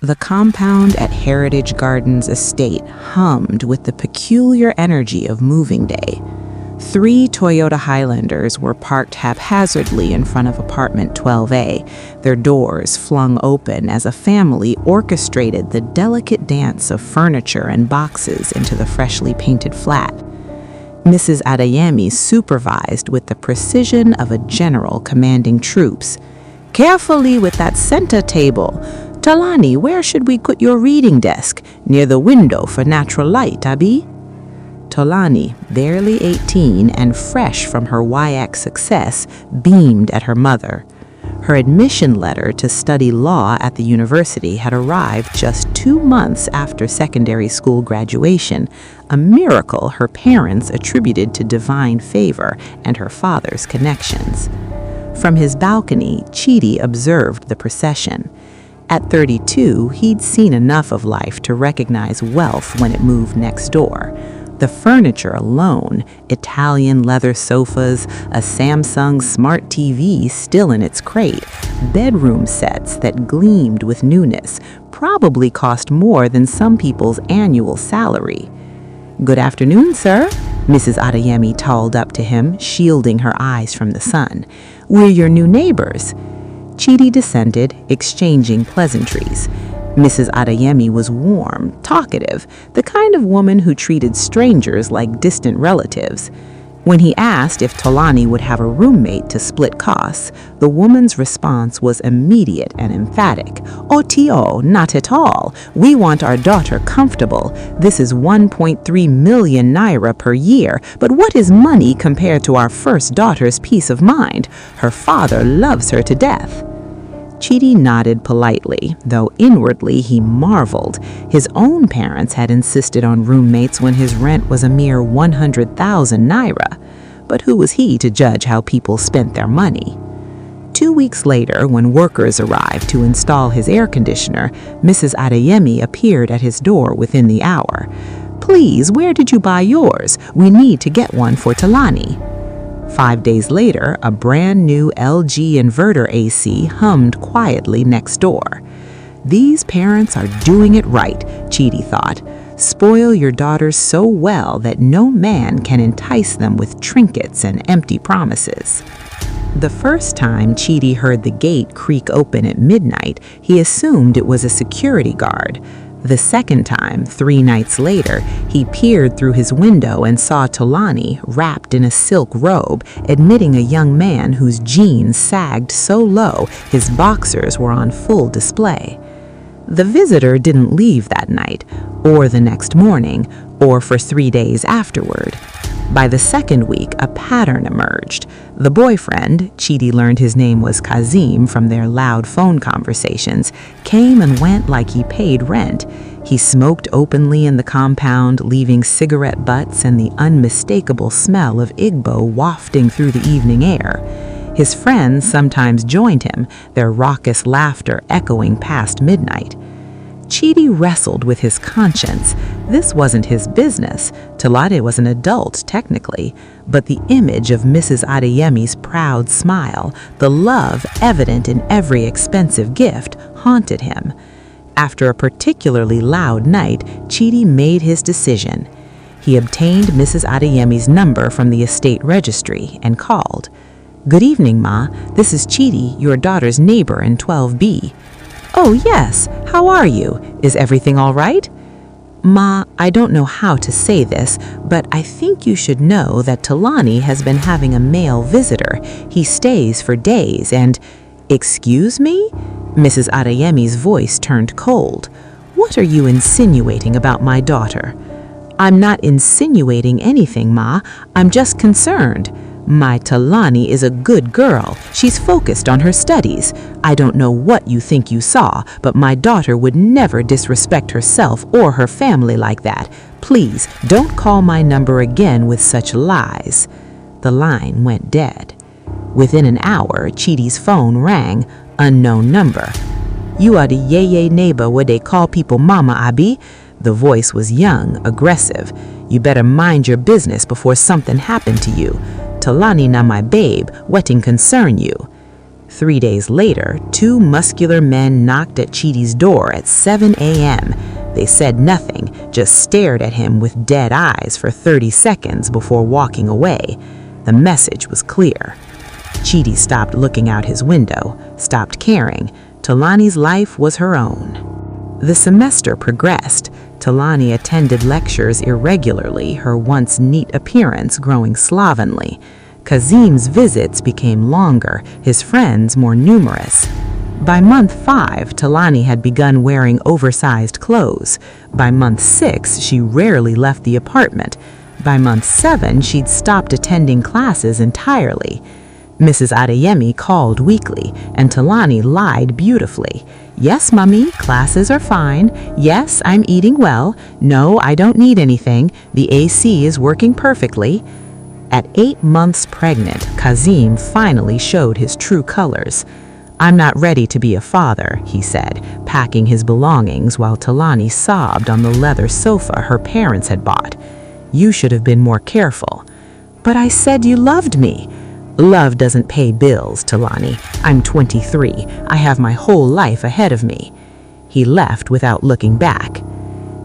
The compound at Heritage Gardens Estate hummed with the peculiar energy of moving day. 3 Toyota Highlanders were parked haphazardly in front of apartment 12A, their doors flung open as a family orchestrated the delicate dance of furniture and boxes into the freshly painted flat. Mrs. Adeyemi supervised with the precision of a general commanding troops. "Carefully with that center table. Tolani, where should we put your reading desk? Near the window for natural light, Abi?" Tolani, barely 18 and fresh from her WIAC success, beamed at her mother. Her admission letter to study law at the university had arrived just 2 months after secondary school graduation, a miracle her parents attributed to divine favor and her father's connections. From his balcony, Chidi observed the procession. At 32, he'd seen enough of life to recognize wealth when it moved next door. The furniture alone, Italian leather sofas, a Samsung smart TV still in its crate, bedroom sets that gleamed with newness, probably cost more than some people's annual salary. "Good afternoon, sir," Mrs. Adeyemi called up to him, shielding her eyes from the sun. "We're your new neighbors." Chidi descended, exchanging pleasantries. Mrs. Adeyemi was warm, talkative, the kind of woman who treated strangers like distant relatives. When he asked if Tolani would have a roommate to split costs, the woman's response was immediate and emphatic. "Oh, Tio, not at all. We want our daughter comfortable. This is 1.3 million Naira per year, but what is money compared to our first daughter's peace of mind? Her father loves her to death." Chidi nodded politely, though inwardly he marveled. His own parents had insisted on roommates when his rent was a mere 100,000 Naira. But who was he to judge how people spent their money? 2 weeks later, when workers arrived to install his air conditioner, Mrs. Adeyemi appeared at his door within the hour. "Please, where did you buy yours? We need to get one for Tolani." 5 days later, a brand new LG inverter AC hummed quietly next door. These parents are doing it right, Chidi thought. Spoil your daughters so well that no man can entice them with trinkets and empty promises. The first time Chidi heard the gate creak open at midnight, he assumed it was a security guard. The second time, 3 nights later, he peered through his window and saw Tolani wrapped in a silk robe, admitting a young man whose jeans sagged so low his boxers were on full display. The visitor didn't leave that night, or the next morning, or for 3 days afterward. By the second week, a pattern emerged. The boyfriend, Chidi learned his name was Kazim from their loud phone conversations, came and went like he paid rent. He smoked openly in the compound, leaving cigarette butts and the unmistakable smell of Igbo wafting through the evening air. His friends sometimes joined him, their raucous laughter echoing past midnight. Chidi wrestled with his conscience. This wasn't his business. Tolani was an adult, technically, but the image of Mrs. Adeyemi's proud smile, the love evident in every expensive gift, haunted him. After a particularly loud night, Chidi made his decision. He obtained Mrs. Adeyemi's number from the estate registry and called. "Good evening, Ma. This is Chidi, your daughter's neighbor in 12B. "Oh, yes. How are you? Is everything all right?" "Ma, I don't know how to say this, but I think you should know that Tolani has been having a male visitor. He stays for days and—" "Excuse me?" Mrs. Adeyemi's voice turned cold. "What are you insinuating about my daughter?" "I'm not insinuating anything, Ma. I'm just concerned. My Tolani is a good girl. She's focused on her studies. I don't know what you think you saw, but my daughter would never disrespect herself or her family like that. Please, don't call my number again with such lies." The line went dead. Within an hour, Chidi's phone rang, unknown number. "You are the yeye neighbor where they call people Mama, Abi?" The voice was young, aggressive. "You better mind your business before something happened to you. Tolani na my babe, wetin concern you?" 3 days later, 2 muscular men knocked at Chidi's door at 7 a.m. They said nothing, just stared at him with dead eyes for 30 seconds before walking away. The message was clear. Chidi stopped looking out his window, stopped caring. Tolani's life was her own. The semester progressed. Tolani attended lectures irregularly, her once neat appearance growing slovenly. Kazim's visits became longer, his friends more numerous. By month 5, Tolani had begun wearing oversized clothes. By month 6, she rarely left the apartment. By month 7, she'd stopped attending classes entirely. Mrs. Adeyemi called weekly, and Tolani lied beautifully. "Yes, Mummy, classes are fine. Yes, I'm eating well. No, I don't need anything. The AC is working perfectly." At 8 months pregnant, Kazim finally showed his true colors. "I'm not ready to be a father," he said, packing his belongings while Tolani sobbed on the leather sofa her parents had bought. "You should have been more careful." "But I said you loved me." "Love doesn't pay bills, Tolani. I'm 23. I have my whole life ahead of me." He left without looking back.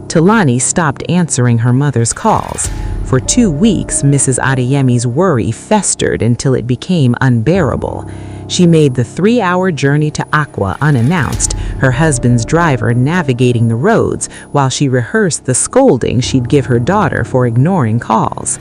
Tolani stopped answering her mother's calls. For 2 weeks, Mrs. Adeyemi's worry festered until it became unbearable. She made the 3-hour journey to Aqua unannounced, her husband's driver navigating the roads while she rehearsed the scolding she'd give her daughter for ignoring calls.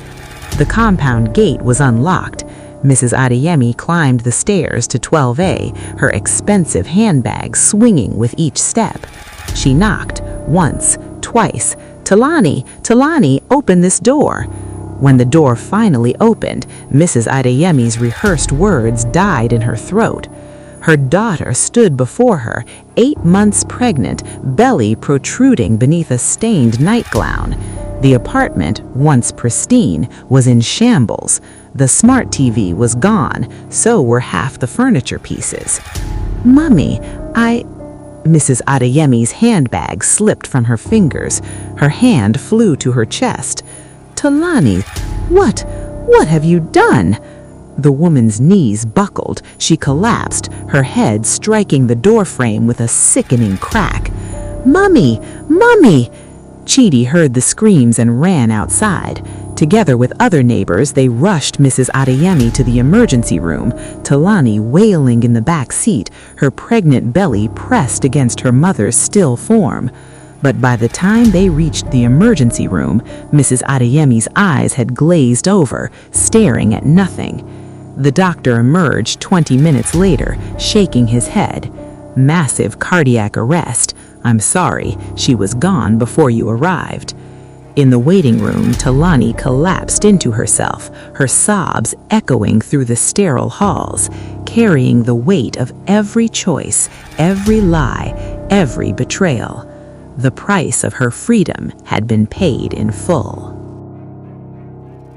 The compound gate was unlocked. Mrs. Adeyemi climbed the stairs to 12A, her expensive handbag swinging with each step. She knocked, once, twice. "Tolani, Tolani, open this door." When the door finally opened, Mrs. Adeyemi's rehearsed words died in her throat. Her daughter stood before her, 8 months pregnant, belly protruding beneath a stained nightgown. The apartment, once pristine, was in shambles. The smart TV was gone, so were half the furniture pieces. "Mummy, Mrs. Adeyemi's handbag slipped from her fingers. Her hand flew to her chest. "Tolani, what have you done?" The woman's knees buckled. She collapsed, her head striking the doorframe with a sickening crack. "Mummy! Mummy!" Chidi heard the screams and ran outside. Together with other neighbors, they rushed Mrs. Adeyemi to the emergency room, Tolani wailing in the back seat, her pregnant belly pressed against her mother's still form. But by the time they reached the emergency room, Mrs. Adeyemi's eyes had glazed over, staring at nothing. The doctor emerged 20 minutes later, shaking his head. "Massive cardiac arrest. I'm sorry, she was gone before you arrived." In the waiting room, Tolani collapsed into herself, her sobs echoing through the sterile halls, carrying the weight of every choice, every lie, every betrayal. The price of her freedom had been paid in full.